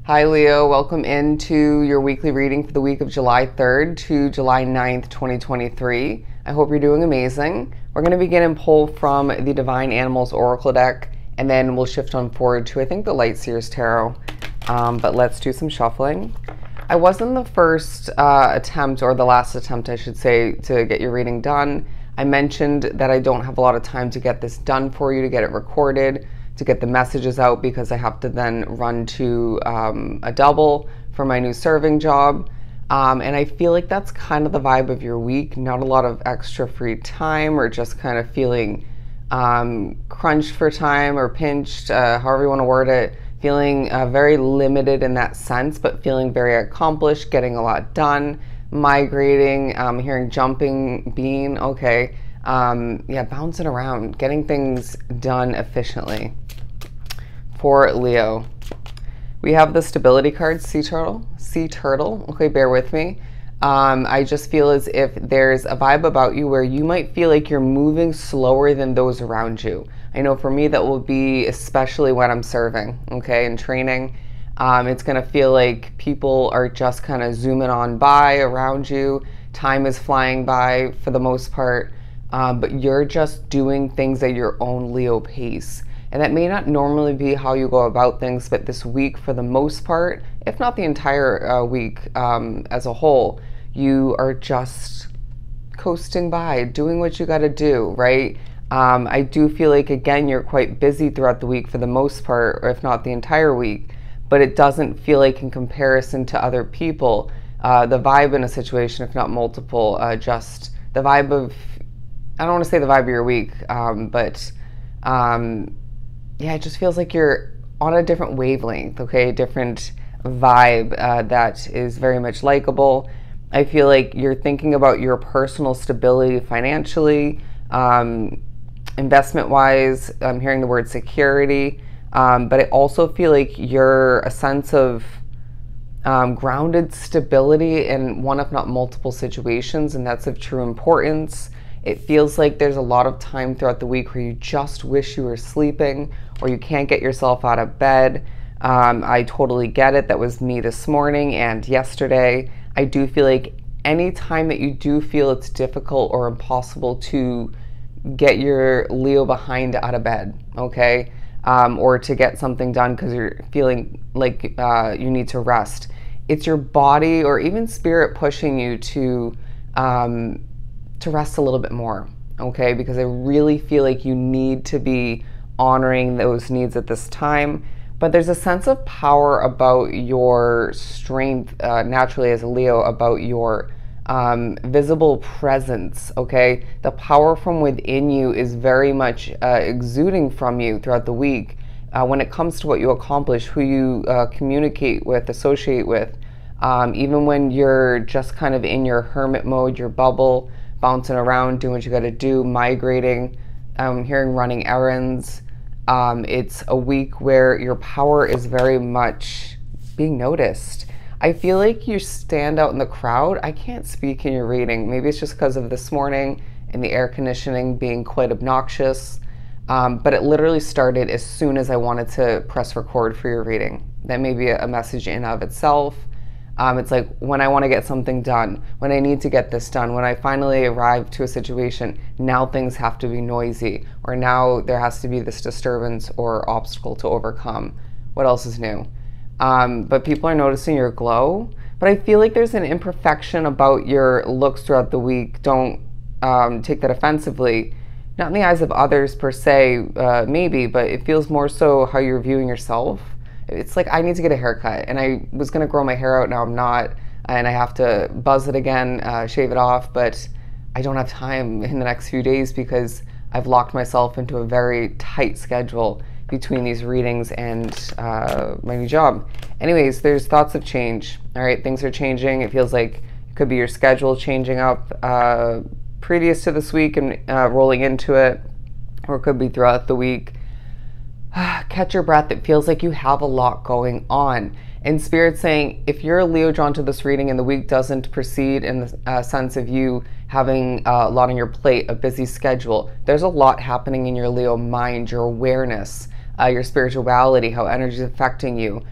Hi Leo, welcome into your weekly reading for the week of July 3rd to July 9th, 2023. I hope you're doing amazing. We're going to begin and pull from the Divine Animals Oracle deck, and then we'll shift on forward to, I think, the Light Seers Tarot. But let's do some shuffling. I wasn't the first attempt, or the last attempt, I should say, to get your reading done. I mentioned that I don't have a lot of time to get this done for you, to get it recorded, to get the messages out, because I have to then run to a double for my new serving job. And I feel like that's kind of the vibe of your week. Not a lot of extra free time, or just kind of feeling crunched for time, or pinched, however you want to word it. Feeling very limited in that sense, but feeling very accomplished, getting a lot done, migrating, hearing jumping bean, okay. Yeah, bouncing around, getting things done efficiently. For Leo, we have the stability card, Sea Turtle. Okay, bear with me. I just feel as if there's a vibe about you where you might feel like you're moving slower than those around you. I know for me that will be especially when I'm serving, okay, and training. It's gonna feel like people are just kind of zooming on by around you. Time is flying by for the most part, but you're just doing things at your own Leo pace. And that may not normally be how you go about things, but this week, for the most part, if not the entire week as a whole, you are just coasting by, doing what you got to do, right? I do feel like, again, you're quite busy throughout the week for the most part, or if not the entire week, but it doesn't feel like, in comparison to other people, the vibe in a situation, if not multiple, just the vibe of, I don't want to say the vibe of your week, but yeah, it just feels like you're on a different wavelength, okay? Different vibe that is very much likable. I feel like you're thinking about your personal stability financially, investment-wise. I'm hearing the word security, but I also feel like you're a sense of grounded stability in one, if not multiple situations, and that's of true importance. It feels like there's a lot of time throughout the week where you just wish you were sleeping, or you can't get yourself out of bed. I totally get it. That was me this morning and yesterday. I do feel like any time that you do feel it's difficult or impossible to get your Leo behind out of bed, okay? Or to get something done because you're feeling like you need to rest. It's your body or even spirit pushing you to rest a little bit more, okay? Because I really feel like you need to be honoring those needs at this time. But there's a sense of power about your strength naturally as a Leo, about your visible presence, okay? The power from within you is very much exuding from you throughout the week when it comes to what you accomplish, who you communicate with, associate with, even when you're just kind of in your hermit mode, your bubble, bouncing around, doing what you got to do, migrating, hearing running errands. It's a week where your power is very much being noticed. I feel like you stand out in the crowd. I can't speak in your reading. Maybe it's just because of this morning and the air conditioning being quite obnoxious. But it literally started as soon as I wanted to press record for your reading. That may be a message in of itself. It's like when I want to get something done, when I need to get this done, when I finally arrive to a situation, now things have to be noisy, or now there has to be this disturbance or obstacle to overcome. What else is new? But people are noticing your glow. But I feel like there's an imperfection about your looks throughout the week. Don't take that offensively. Not in the eyes of others per se, maybe, but it feels more so how you're viewing yourself. It's like, I need to get a haircut, and I was going to grow my hair out, now I'm not, and I have to buzz it again, shave it off, but I don't have time in the next few days because I've locked myself into a very tight schedule between these readings and my new job. Anyways, there's thoughts of change, all right? Things are changing. It feels like it could be your schedule changing up previous to this week and rolling into it, or it could be throughout the week. Catch your breath. It feels like you have a lot going on. And Spirit's saying, if you're a Leo drawn to this reading and the week doesn't proceed in the sense of you having a lot on your plate, a busy schedule, there's a lot happening in your Leo mind, your awareness, your spirituality, how energy is affecting you.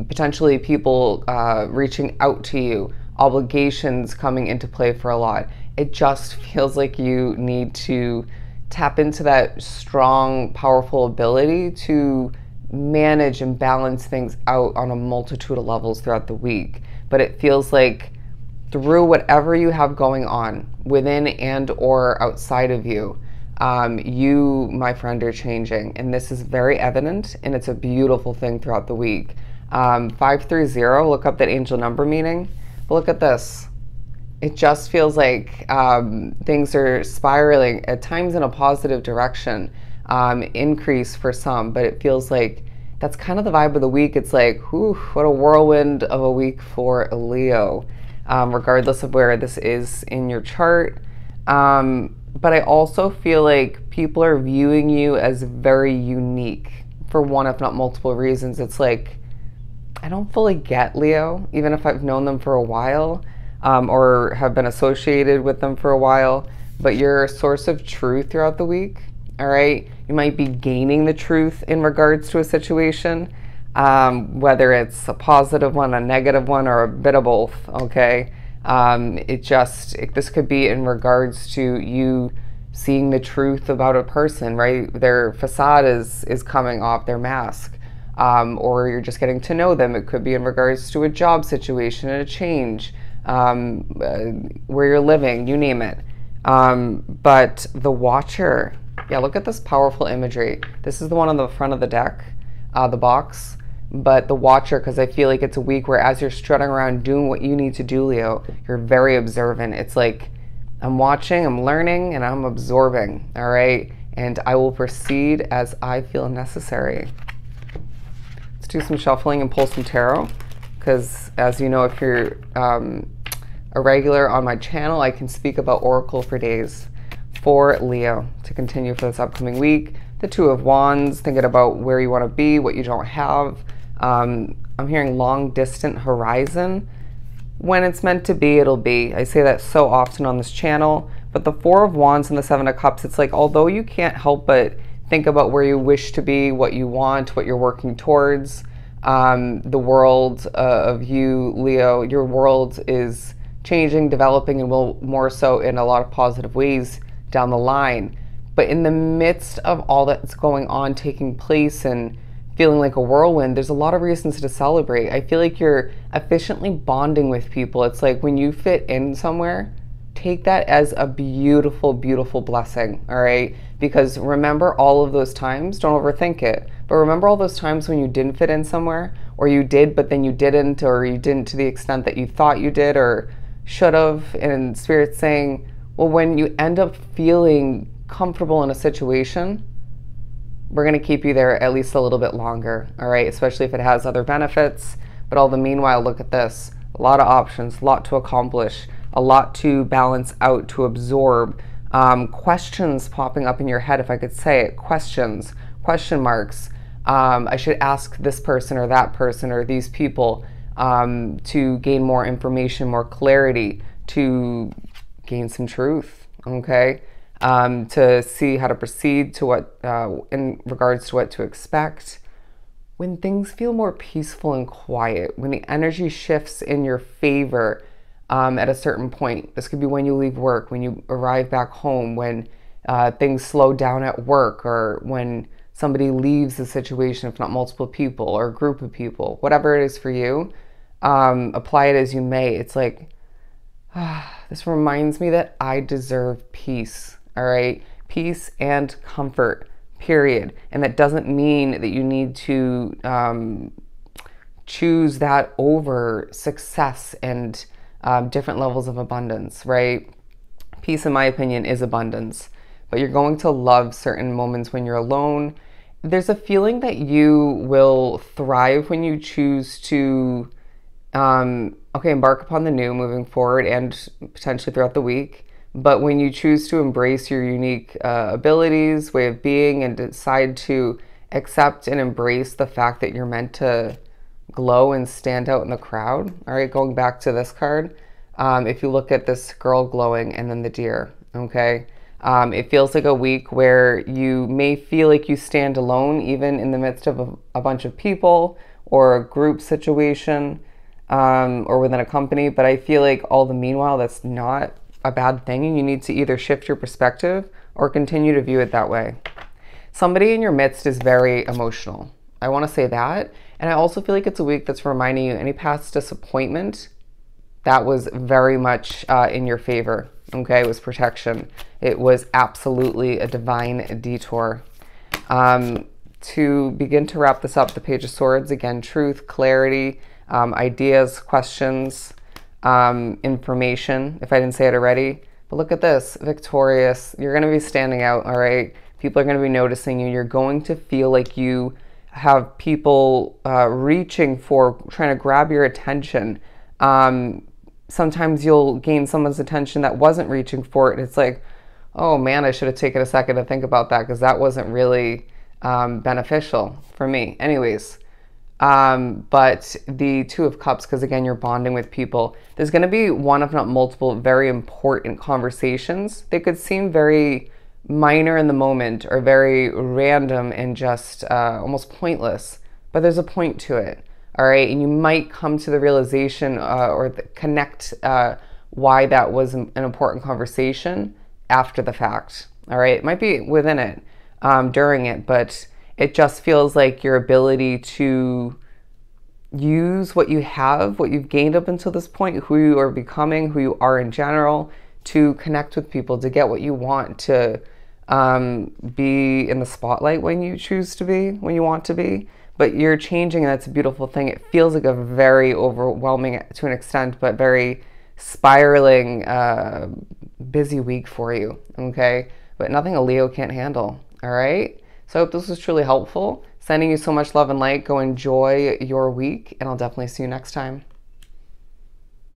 potentially people reaching out to you, obligations coming into play for a lot. It just feels like you need to tap into that strong, powerful ability to manage and balance things out on a multitude of levels throughout the week. But it feels like through whatever you have going on within and or outside of you, you, my friend, are changing. And this is very evident, and it's a beautiful thing throughout the week. 530, look up that angel number meaning. But look at this. It just feels like things are spiraling at times in a positive direction. Increase for some, but it feels like that's kind of the vibe of the week. It's like, whew, what a whirlwind of a week for Leo, regardless of where this is in your chart. But I also feel like people are viewing you as very unique for one, if not multiple reasons. It's like, I don't fully get Leo, even if I've known them for a while, or have been associated with them for a while, but you're a source of truth throughout the week. All right, you might be gaining the truth in regards to a situation, whether it's a positive one, a negative one, or a bit of both. Okay, this could be in regards to you seeing the truth about a person, right? Their facade is coming off, their mask, or you're just getting to know them. It could be in regards to a job situation, a change, where you're living, you name it. But the Watcher. Yeah, look at this powerful imagery. This is the one on the front of the deck, the box. But the Watcher, because I feel like it's a week where as you're strutting around doing what you need to do, Leo, you're very observant. It's like, I'm watching, I'm learning, and I'm absorbing, all right? And I will proceed as I feel necessary. Let's do some shuffling and pull some tarot, because as you know, if you're a regular on my channel, I can speak about Oracle for days. For Leo to continue for this upcoming week. The Two of Wands, thinking about where you want to be, what you don't have. I'm hearing long distant horizon. When it's meant to be, it'll be. I say that so often on this channel. But the Four of Wands and the Seven of Cups, it's like, although you can't help but think about where you wish to be, what you want, what you're working towards, the world of you, Leo, your world is changing, developing, and will more so in a lot of positive ways down the line. But in the midst of all that's going on, taking place and feeling like a whirlwind, there's a lot of reasons to celebrate. I feel like you're efficiently bonding with people. It's like when you fit in somewhere, take that as a beautiful, beautiful blessing, all right? Because remember all of those times, don't overthink it, but remember all those times when you didn't fit in somewhere, or you did, but then you didn't, or you didn't to the extent that you thought you did or should have, and Spirit's saying, well, when you end up feeling comfortable in a situation, we're going to keep you there at least a little bit longer, all right? Especially if it has other benefits. But all the meanwhile, look at this. A lot of options, a lot to accomplish, a lot to balance out, to absorb. Questions popping up in your head, if I could say it. Questions, question marks. I should ask this person or that person or these people to gain more information, more clarity, to gain some truth, okay? To see how to proceed, to what, in regards to what to expect. When things feel more peaceful and quiet, when the energy shifts in your favor at a certain point, this could be when you leave work, when you arrive back home, when things slow down at work, or when somebody leaves the situation, if not multiple people or a group of people, whatever it is for you, apply it as you may. It's like, this reminds me that I deserve peace, all right? Peace and comfort, period. And that doesn't mean that you need to choose that over success and different levels of abundance, right? Peace, in my opinion, is abundance. But you're going to love certain moments when you're alone. There's a feeling that you will thrive when you choose to embark upon the new moving forward and potentially throughout the week. But when you choose to embrace your unique abilities, way of being, and decide to accept and embrace the fact that you're meant to glow and stand out in the crowd. All right, going back to this card, if you look at this girl glowing and then the deer, okay? It feels like a week where you may feel like you stand alone even in the midst of a bunch of people, or a group situation, or within a company. But I feel like all the meanwhile, that's not a bad thing, and you need to either shift your perspective or continue to view it that way. Somebody in your midst is very emotional. I want to say that. And I also feel like it's a week that's reminding you any past disappointment that was very much in your favor. Okay, it was protection. It was absolutely a divine detour. To begin to wrap this up, the Page of Swords, again, truth, clarity, ideas, questions, information, if I didn't say it already. But look at this, victorious. You're going to be standing out, all right? People are going to be noticing you. You're going to feel like you have people reaching for, trying to grab your attention. Sometimes you'll gain someone's attention that wasn't reaching for it. It's like, oh man, I should have taken a second to think about that because that wasn't really beneficial for me. Anyways, but the Two of Cups, because again, you're bonding with people. There's going to be one, if not multiple, very important conversations. They could seem very minor in the moment or very random and just almost pointless, but there's a point to it. All right, and you might come to the realization or connect why that was an important conversation after the fact. All right, it might be within it, during it, but it just feels like your ability to use what you have, what you've gained up until this point, who you are becoming, who you are in general, to connect with people, to get what you want, to be in the spotlight when you choose to be, when you want to be. But you're changing, and that's a beautiful thing. It feels like a very overwhelming, to an extent, but very spiraling, busy week for you, okay? But nothing a Leo can't handle, all right? So I hope this was truly helpful. Sending you so much love and light. Go enjoy your week, and I'll definitely see you next time.